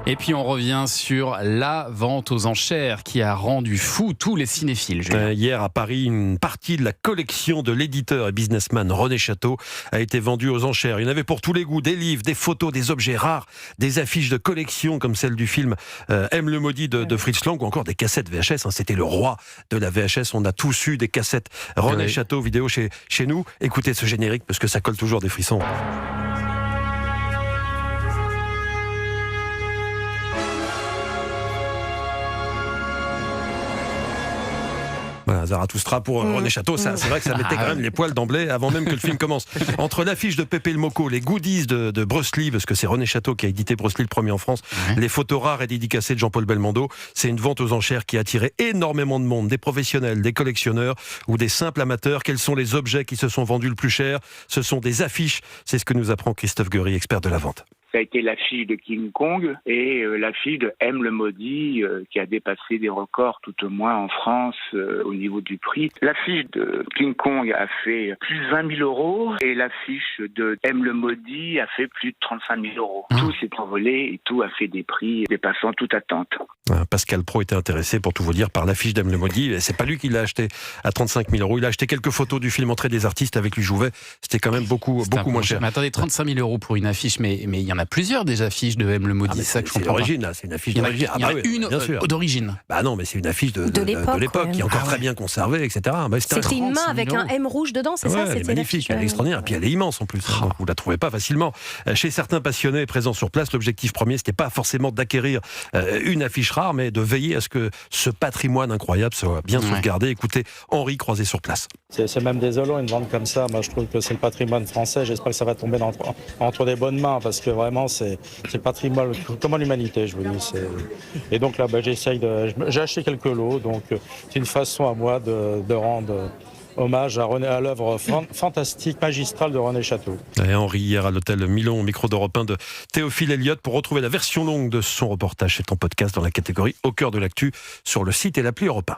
Et puis on revient sur la vente aux enchères qui a rendu fou tous les cinéphiles. Hier à Paris, une partie de la collection de l'éditeur et businessman René Château a été vendue aux enchères. Il y en avait pour tous les goûts, des livres, des photos, des objets rares, des affiches de collection comme celle du film M le maudit de Fritz Lang ou encore des cassettes VHS. C'était le roi de la VHS. On a tous eu des cassettes René Château vidéo chez nous. Écoutez ce générique parce que ça colle toujours des frissons. Voilà, Zarathustra pour René Château, c'est vrai que ça mettait quand même les poils d'emblée avant même que le film commence. Entre l'affiche de Pépé le Moco, les goodies de Bruce Lee, parce que c'est René Château qui a édité Bruce Lee le premier en France, les photos rares et dédicacées de Jean-Paul Belmondo, c'est une vente aux enchères qui a attiré énormément de monde, des professionnels, des collectionneurs ou des simples amateurs. Quels sont les objets qui se sont vendus le plus cher? Ce sont des affiches, c'est ce que nous apprend Christophe Guery, expert de la vente. Ça a été l'affiche de King Kong et l'affiche de M le maudit qui a dépassé des records tout au moins en France au niveau du prix. L'affiche de King Kong a fait plus de 20 000 euros et l'affiche de M le maudit a fait plus de 35 000 euros. Tout s'est envolé et tout a fait des prix dépassant toute attente. Pascal Praud était intéressé, pour tout vous dire, par l'affiche d'M le maudit. C'est pas lui qui l'a acheté à 35 000 euros. Il a acheté quelques photos du film Entrée des artistes avec lui Jouvet. C'était quand même beaucoup moins cher. Mais attendez, 35 000 euros pour une affiche, mais il y en a plusieurs des affiches de M le maudit. C'est l'origine, là. C'est une affiche d'origine. Il y en a une d'origine. Bah non, mais c'est une affiche de l'époque qui est encore très bien conservée, etc. C'était une main avec un M rouge dedans, c'est ça? Elle est magnifique, elle est extraordinaire. Et puis elle est immense en plus. Donc vous la trouvez pas facilement. Chez certains passionnés présents sur place, l'objectif premier, c'était pas forcément d'acquérir une affiche rare, mais de veiller à ce que ce patrimoine incroyable soit bien sauvegardé. Écoutez Henri croisé sur place. C'est même désolant une vente comme ça. Moi, je trouve que c'est le patrimoine français. J'espère que ça va tomber entre des bonnes mains parce que vraiment, c'est le patrimoine, comme l'humanité, je vous dis. Et donc là, j'ai acheté quelques lots. Donc, c'est une façon à moi de rendre hommage à l'œuvre fantastique, magistrale de René Château. Et Henri, hier à l'hôtel Milon, au micro d'Europe 1 de Théophile Elliott. Pour retrouver la version longue de son reportage, c'est en podcast dans la catégorie Au cœur de l'actu sur le site et l'appli Europe 1.